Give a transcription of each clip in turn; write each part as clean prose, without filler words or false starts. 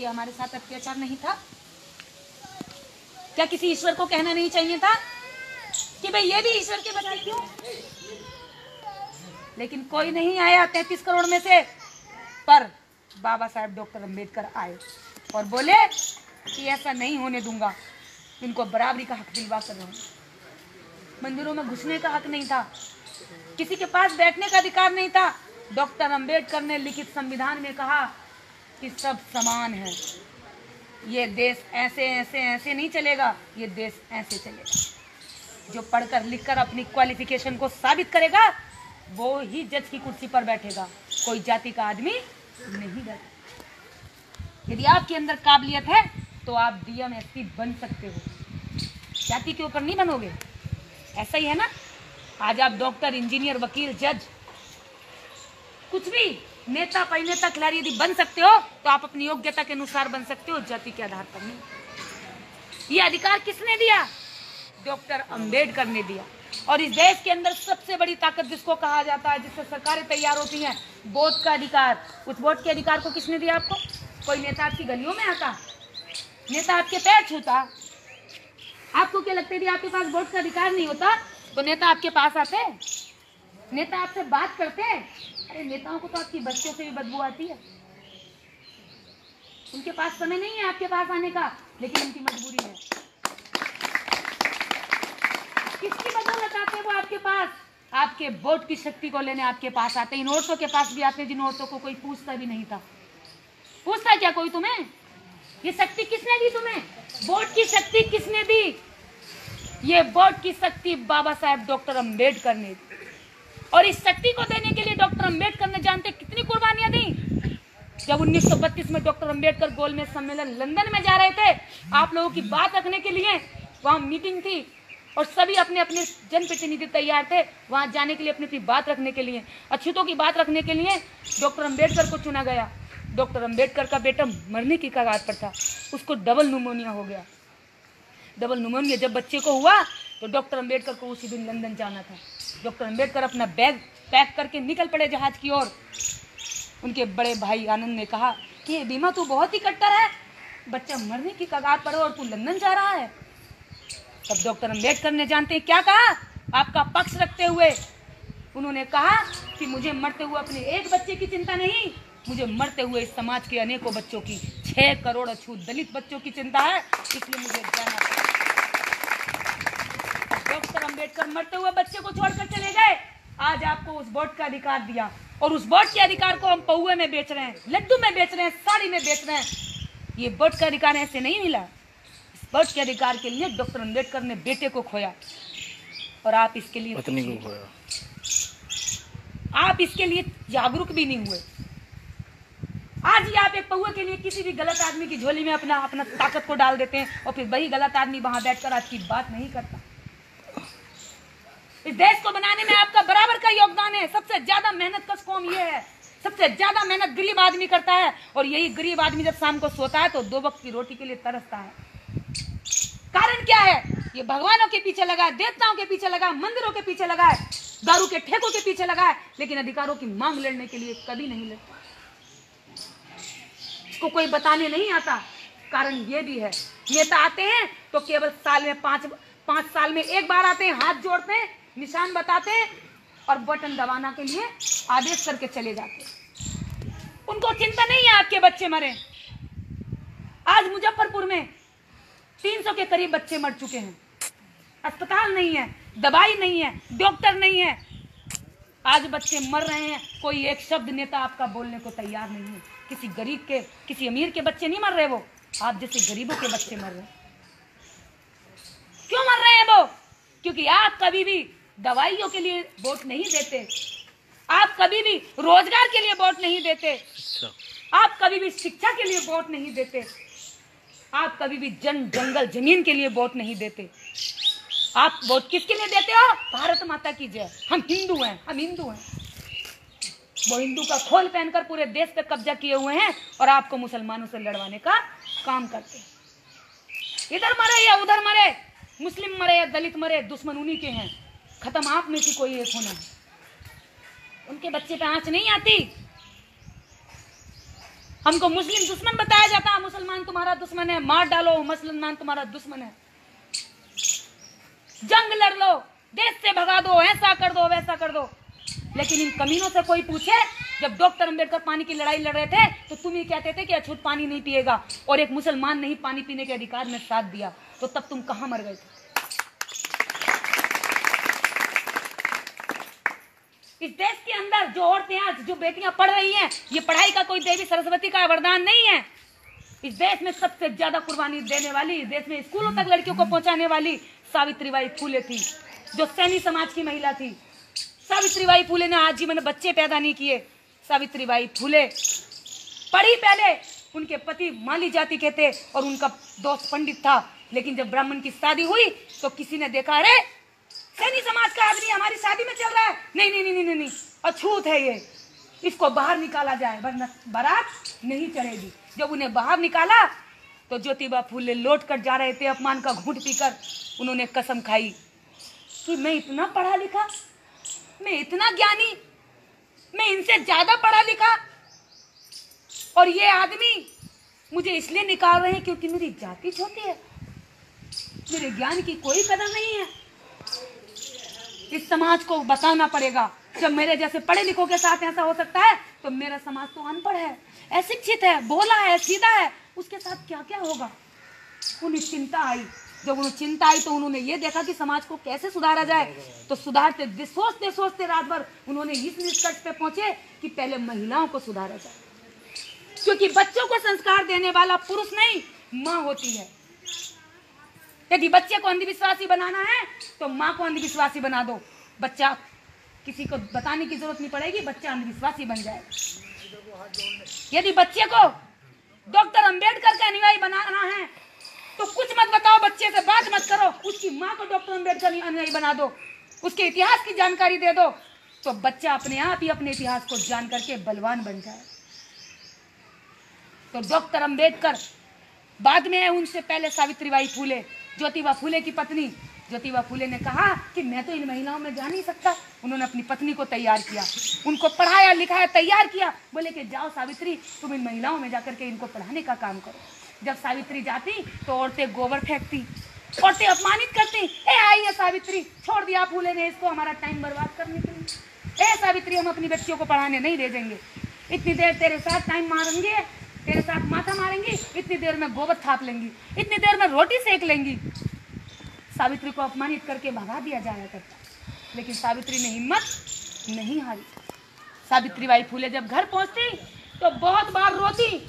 ये हमारे साथ अत्याचार नहीं था? क्या किसी ईश्वर को कहना नहीं चाहिए था कि भाई ये भी ईश्वर के बच्चे क्यों? लेकिन कोई नहीं आया 33 करोड़ में से, पर बाबा साहेब डॉक्टर अंबेडकर आए और बोले कि ऐसा नहीं होने दूंगा, इनको बराबरी का हक दिलवा कर रहा हूं। मंदिरों में घुसने का हक नहीं था, किसी के पास बैठने का अधिकार नहीं था। डॉक्टर अंबेडकर ने लिखित संविधान में कहा कि सब समान है। ये देश ऐसे ऐसे ऐसे नहीं चलेगा, ये देश ऐसे चलेगा। जो पढ़कर लिखकर अपनी क्वालिफिकेशन को साबित करेगा वो ही जज की कुर्सी पर बैठेगा, कोई जाति का आदमी नहीं बैठेगा। यदि आपके अंदर काबिलियत है तो आप डीएम एसपी बन सकते हो, जाति के ऊपर नहीं बनोगे। ऐसा ही है ना, आज आप डॉक्टर, इंजीनियर, वकील, जज, कुछ भी नेता, परिनेता, खिलाड़ी यदि बन सकते हो तो आप अपनी योग्यता के अनुसार बन सकते हो, जाति के आधार पर नहीं। ये अधिकार किसने दिया? डॉक्टर अंबेडकर ने दिया। और इस देश के अंदर सबसे बड़ी ताकत जिसको कहा जाता है, जिससे सरकारें तैयार होती हैं, वोट का अधिकार। उस वोट के अधिकार को किसने दिया आपको? कोई नेता आपकी गलियों में आता, नेता आपके पैर छूता? आपको क्या लगता है यदि आपके पास वोट का अधिकार नहीं होता तो नेता आपके पास आते, नेता आपसे बात करते? अरे नेताओं को तो आपकी बच्चों से भी बदबू आती है। उनके पास समय नहीं है आपके पास आने का, लेकिन उनकी मजबूरी है। किसकी बदौलत आते हैं वो आपके पास? आपके वोट की शक्ति को लेने आपके पास आते हैं। इन औरतों के पास भी आते हैं जिन औरतों को कोई पूछता भी नहीं था। पूछता क्या कोई तुम्हें? ये शक्ति किसने दी तुम्हें? वोट की शक्ति किसने दी? ये वोट की शक्ति बाबा साहेब डॉक्टर अंबेडकर ने दी। और इस शक्ति को देने के लिए डॉक्टर अंबेडकर ने जानते कितनी कुर्बानियां दी? जब 1932 में डॉक्टर अंबेडकर गोलमेज सम्मेलन लंदन में जा रहे थे, आप लोगों की बात रखने के लिए वहां मीटिंग थी और सभी अपने अपने जनप्रतिनिधि तैयार थे वहां जाने के लिए, अपनी अपनी बात रखने के लिए, अछूतों की बात रखने के लिए डॉक्टर अंबेडकर को चुना गया। डॉक्टर अंबेडकर का बेटा मरने की कगार पर था, उसको डबल न्यूमोनिया हो गया। डबल न्यूमोनिया जब बच्चे को हुआ तो डॉक्टर अंबेडकर को उसी दिन लंदन जाना था। डॉक्टर अंबेडकर अपना बैग पैक करके निकल पड़े जहाज की ओर। उनके बड़े भाई आनंद ने कहा कि बीमा तू बहुत ही कट्टर है, बच्चा मरने की कगार पर है और तू लंदन जा रहा है। तब डॉक्टर अंबेडकर ने जानते हैं क्या कहा, आपका पक्ष रखते हुए उन्होंने कहा कि मुझे मरते हुए अपने एक बच्चे की चिंता नहीं, मुझे मरते हुए इस समाज के अनेकों बच्चों की, 6 करोड़ अछूत दलित बच्चों की चिंता है, इसलिए मुझे जाना पड़ा। डॉक्टर अंबेडकर मरते हुए बच्चे को छोड़कर चले गए। आज आपको उस वोट का अधिकार दिया और उस वोट के अधिकार को हम पौए में बेच रहे हैं, लड्डू में बेच रहे हैं, साड़ी में बेच रहे हैं। ये वोट का अधिकार ऐसे नहीं मिला। इस वोट के अधिकार के लिए डॉक्टर अंबेडकर ने बेटे को खोया और आप इसके लिए पत्नी को खोया। आप इसके लिए जागरूक भी नहीं हुए। आज ही आप एक पौए के लिए किसी भी गलत आदमी की झोली में अपना अपना ताकत को डाल देते हैं और फिर वही गलत आदमी वहां बैठकर आपकी बात नहीं करता। इस देश को बनाने में आपका बराबर का योगदान है। सबसे ज्यादा मेहनत कश कौम ये है, सबसे ज्यादा मेहनत गरीब आदमी करता है और यही गरीब आदमी जब शाम को सोता है तो 2 वक्त की रोटी के लिए तरसता है। कारण क्या है? ये भगवानों के पीछे लगा है, देवताओं के पीछे लगा है, मंदिरों के पीछे लगा है, दारू के ठेकों के पीछे लगा है, लेकिन अधिकारों की मांग लड़ने के लिए कभी नहीं लड़ता। इसको कोई बताने नहीं आता। कारण ये भी है, नेता आते हैं तो केवल साल में 5 साल में एक बार आते हैं, हाथ जोड़ते हैं, निशान बताते हैं और बटन दबाना के लिए आदेश करके चले जाते हैं। उनको चिंता नहीं है आपके बच्चे मरे। आज मुजफ्फरपुर में 300 के करीब बच्चे मर चुके हैं। अस्पताल नहीं है, दवाई नहीं है, डॉक्टर नहीं है। आज बच्चे मर रहे हैं, कोई एक शब्द नेता आपका बोलने को तैयार नहीं है। किसी गरीब के, किसी अमीर के बच्चे नहीं मर रहे, वो आप जैसे गरीबों के बच्चे मर रहे हैं। क्यों मर रहे हैं वो? क्योंकि आप कभी भी दवाइयों के लिए वोट नहीं देते, आप कभी भी रोजगार के लिए वोट नहीं देते, आप कभी भी शिक्षा के लिए वोट नहीं देते, आप कभी भी जंगल जमीन के लिए वोट नहीं देते। आप वोट किसके लिए देते हो? भारत माता की जय। हम हिंदू हैं, हम हिंदू हैं। वो हिंदू का खोल पहनकर पूरे देश पे कब्जा किए हुए हैं और आपको मुसलमानों से लड़वाने का काम करते हैं। इधर मरे या उधर मरे, मुस्लिम मरे या दलित मरे, दुश्मन उन्हीं के हैं। खत्म आप में से कोई एक होना है। उनके बच्चे पे आंच नहीं आती। हमको मुस्लिम दुश्मन बताया जाता है, मुसलमान तुम्हारा दुश्मन है, मार डालो मुसलमान तुम्हारा दुश्मन है, जंग लड़ लो, देश से भगा दो, ऐसा कर दो वैसा कर दो। लेकिन इन कमीनों से कोई पूछे, जब डॉक्टर अंबेडकर पानी की लड़ाई लड़ रहे थे तो तुम ये कहते थे कि अछूत पानी नहीं पिएगा, और एक मुसलमान ने ही पानी पीने के अधिकार में साथ दिया, तो तब तुम कहां मर गए थे? इस देश के अंदर जो औरतें आज जो बेटियां पढ़ रही हैं, ये पढ़ाई का कोई देवी सरस्वती का वरदान नहीं है। इस देश में सबसे ज्यादा कुर्बानी देने वाली, इस देश में स्कूलों तक लड़कियों को पहुंचाने वाली सावित्रीबाई फुले थी, जो सैनी समाज की महिला थी। सावित्रीबाई फुले ने आजीवन में बच्चे पैदा नहीं किए। सावित्रीबाई फुले पढ़ी पहले, उनके पति माली जाति के थे और उनका दोस्त पंडित था, लेकिन जब ब्राह्मण की शादी हुई तो किसी ने देखा, अरे सैनी समाज का आदमी हमारी शादी में चल रहा है, नहीं नहीं नहीं नहीं नहीं, अछूत है ये, इसको बाहर निकाला जाए वरना बारात नहीं चढ़ेगी। जब उन्हें बाहर निकाला तो ज्योतिबा फुले लौट कर जा रहे थे, अपमान का घूंट पीकर उन्होंने कसम खाई कि मैं इतना पढ़ा लिखा, मैं इतना ज्ञानी, मैं इनसे ज्यादा पढ़ा लिखा, और ये आदमी मुझे इसलिए निकाल रहे हैं क्योंकि मेरी जाति छोटी है, मेरे ज्ञान की कोई कदर नहीं है। इस समाज को बताना पड़ेगा, जब मेरे जैसे पढ़े लिखों के साथ ऐसा हो सकता है तो मेरा समाज तो अनपढ़ है, अशिक्षित है, भोला है, सीधा है, उसके साथ क्या क्या होगा। उन्हें चिंता आई, जब उन्हें चिंता आई तो उन्होंने ये देखा कि समाज को कैसे सुधारा जाए, तो सुधारते सोचते सोचते रात भर उन्होंने इस निष्कर्ष पे पहुंचे कि पहले महिलाओं को सुधारा जाए, क्योंकि बच्चों को संस्कार देने वाला पुरुष नहीं माँ होती है। यदि बच्चे को अंधविश्वासी बनाना है तो माँ को अंधविश्वासी बना दो, बच्चा किसी को बताने की जरूरत नहीं पड़ेगी, बच्चा अंधविश्वासी बन जाएगा। यदि बच्चे को डॉक्टर अंबेडकर का अनुयायी बनाना है तो कुछ मत बताओ, बच्चे से बात मत करो, उसकी माँ को डॉक्टर अंबेडकर अनुयायी बना दो, उसके इतिहास की जानकारी दे दो, तो बच्चा अपने आप ही अपने इतिहास को जान करके बलवान बन जाए। तो डॉक्टर अंबेडकर बाद में है, उनसे पहले सावित्रीबाई फुले, ज्योतिबा फुले की पत्नी। ज्योतिबा फुले ने कहा कि मैं तो इन महिलाओं में जा नहीं सकता। उन्होंने अपनी पत्नी को तैयार किया, उनको पढ़ाया लिखाया, तैयार किया, बोले कि जाओ सावित्री, तुम इन महिलाओं में जाकर के इनको पढ़ाने का काम करो। जब सावित्री जाती तो औरतें गोबर फेंकती, औरतें अपमानित करती, ए आई है सावित्री, छोड़ दिया फूले ने इसको हमारा टाइम बर्बाद करने के लिए, ए सावित्री हम अपनी बच्चियों को पढ़ाने नहीं भेजेंगे, इतनी देर तेरे साथ टाइम मारेंगे, तेरे साथ माथा मारेंगी, इतनी देर में गोबर थाप लेंगी, इतनी देर में रोटी सेक लेंगी। सावित्री को अपमानित करके भगा दिया जाया करता, लेकिन सावित्री ने हिम्मत नहीं हारी। सावित्रीबाई फुले जब घर पहुंचती तो बहुत बार रोती,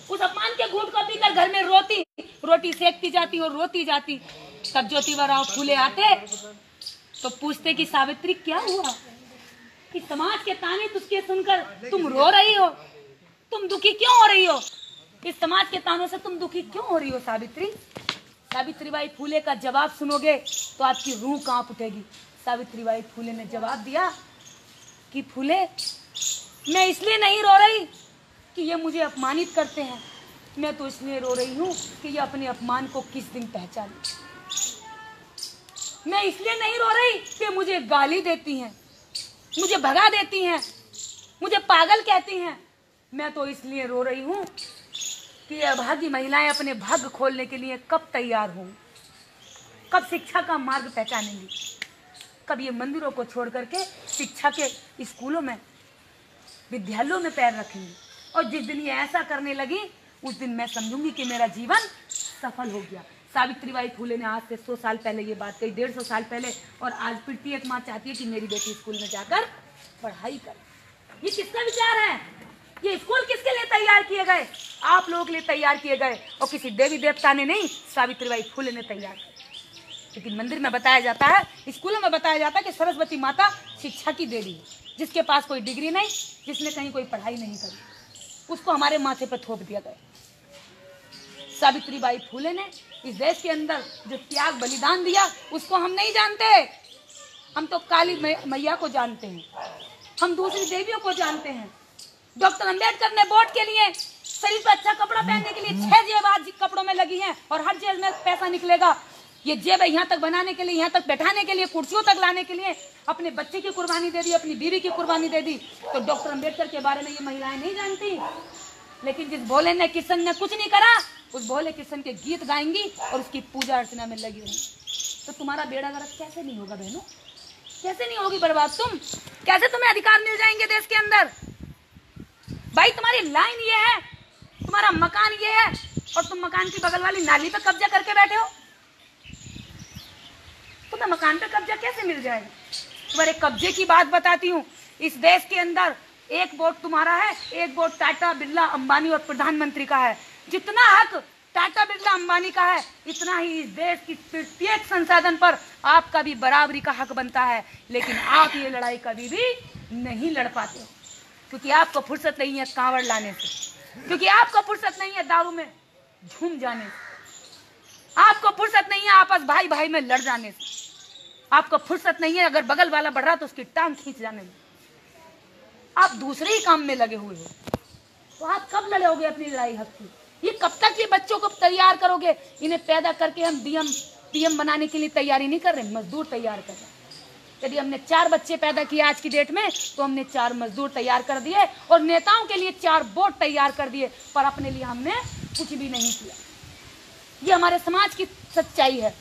उस अपमान के घूंट को पीकर घर में रोती, रोटी सेकती जाती और रोती जाती। तब ज्योतिबा फुले आते तो पूछते कि सावित्री क्या हुआ, कि समाज के ताने तुझके सुनकर तुम रो रही हो, तुम दुखी क्यों हो रही हो, इस समाज के तानों से तुम दुखी क्यों हो रही हो सावित्री। सावित्रीबाई फुले का जवाब सुनोगे तो आपकी रूह कांप उठेगी। सावित्रीबाई फुले ने जवाब दिया कि फुले, मैं इसलिए नहीं रो रही कि ये मुझे अपमानित करते हैं, मैं तो इसलिए रो रही हूँ कि ये अपने अपमान को किस दिन पहचाने। मैं इसलिए नहीं रो रही कि मुझे गाली देती हैं, मुझे भगा देती हैं, मुझे पागल कहती हैं, मैं तो इसलिए रो रही हूँ कि अभागी महिलाएं अपने भाग्य खोलने के लिए कब तैयार हों, कब शिक्षा का मार्ग पहचानेंगी, कब ये मंदिरों को छोड़ करके शिक्षा के स्कूलों में, विद्यालयों में पैर रखेंगी। और जिस दिन ये ऐसा करने लगी उस दिन मैं समझूंगी कि मेरा जीवन सफल हो गया। सावित्रीबाई फुले ने आज से 100 साल पहले ये बात कही, 150 साल पहले, और आज फिर एक माँ चाहती है कि मेरी बेटी स्कूल में जाकर पढ़ाई करे। ये किसका विचार है? ये स्कूल किसके लिए तैयार किए गए? आप लोगों के लिए तैयार किए गए, और किसी देवी देवता ने नहीं, सावित्रीबाई फुले ने तैयार किया। लेकिन मंदिर में बताया जाता है, स्कूलों में बताया जाता है कि सरस्वती माता शिक्षा की देवी है। जिसके पास कोई डिग्री नहीं, जिसने कहीं कोई पढ़ाई नहीं करी, उसको हमारे माथे पर थोप दिया गया। सावित्रीबाई फुले ने इस देश के अंदर जो त्याग बलिदान दिया उसको हम नहीं जानते। हम तो काली मैया को जानते हैं, हम दूसरी देवियों को जानते हैं। डॉक्टर अंबेडकर ने वोट के लिए शरीर पर अच्छा कपड़ा पहनने के लिए 6 जेब आज कपड़ों में लगी हैं, और हर जेब में पैसा निकलेगा। ये जेब यहाँ तक बनाने के लिए, यहाँ तक बैठाने के लिए, कुर्सियों तक लाने के लिए अपने बच्चे की कुर्बानी दे दी, अपनी बीवी की कुर्बानी दे दी। तो डॉक्टर अंबेडकर के बारे में ये महिलाएं नहीं जानती, लेकिन जिस भोले ने किशन ने कुछ नहीं करा, उस भोले किशन के गीत गाएंगी और उसकी पूजा अर्चना में लगी रहेंगी। तो तुम्हारा बेड़ा गर्क कैसे नहीं होगा बहनों? कैसे नहीं होगी बर्बाद तुम? कैसे तुम्हें अधिकार मिल जाएंगे देश के अंदर? भाई तुम्हारी लाइन ये है, तुम्हारा मकान ये है, और तुम मकान की बगल वाली नाली पे कब्जा करके बैठे हो। तुम्हें मकान पे कब्जा कैसे मिल जाएगा? तुम्हारे कब्जे की बात बताती हूँ। इस देश के अंदर एक वोट तुम्हारा है, एक वोट टाटा, बिरला, अंबानी और प्रधानमंत्री का है। जितना हक टाटा, बिरला, अंबानी का है, इतना ही इस देश की प्रत्येक संसाधन पर आपका भी बराबरी का हक बनता है। लेकिन आप ये लड़ाई कभी भी नहीं लड़ पाते हो, क्योंकि आपको फुर्सत नहीं है कांवड़ लाने से, क्योंकि आपको फुर्सत नहीं है दारू में झूम जाने से, आपको फुर्सत नहीं है आपस भाई भाई में लड़ जाने से, आपको फुर्सत नहीं है अगर बगल वाला बढ़ रहा तो उसकी टांग खींच जाने में। आप दूसरे ही काम में लगे हुए हो, तो आप कब लड़ोगे अपनी लड़ाई हक की? ये कब तक ये बच्चों को तैयार करोगे? इन्हें पैदा करके हम डीएम पीएम बनाने के लिए तैयारी नहीं कर रहे, मजदूर तैयार कर रहे। यदि हमने 4 बच्चे पैदा किए आज की डेट में, तो हमने 4 मजदूर तैयार कर दिए और नेताओं के लिए 4 वोट तैयार कर दिए, पर अपने लिए हमने कुछ भी नहीं किया। ये हमारे समाज की सच्चाई है।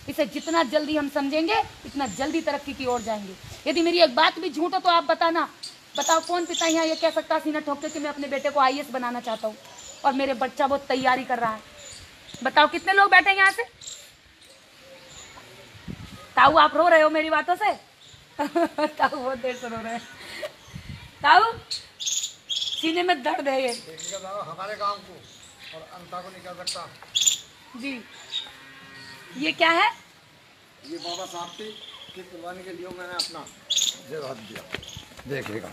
इसे जितना जल्दी हम समझेंगे, इतना जल्दी तरक्की की ओर जाएंगे। यदि मेरी एक बात भी झूठ हो तो आप बताना, बताओ कौन पिता यहाँ ये कह सकता है सीना ठोक के कि मैं अपने बेटे को IAS बनाना चाहता हूँ और मेरे बच्चा वो तैयारी कर रहा है? बताओ कितने लोग बैठे हैं यहाँ से? ताऊ आप रो रहे हो मेरी बातों से? ताऊ बहुत देर से रो रहे हैं। ताऊ सीने में दर्द है ये। हमारे गांव को और अंता को नहीं कर सकता जी। ये क्या है? ये बाबा साहब की कुर्बानी के लिए मैंने अपना जगह दिया। देखिएगा,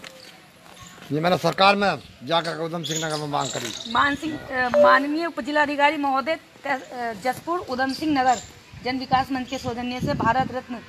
ये मैंने सरकार में जाकर उधम सिंह नगर में मांग करी। माननीय उप जिलाधिकारी महोदय जसपुर उधम सिंह नगर जन विकास मंच के सौजन्य से भारत रत्न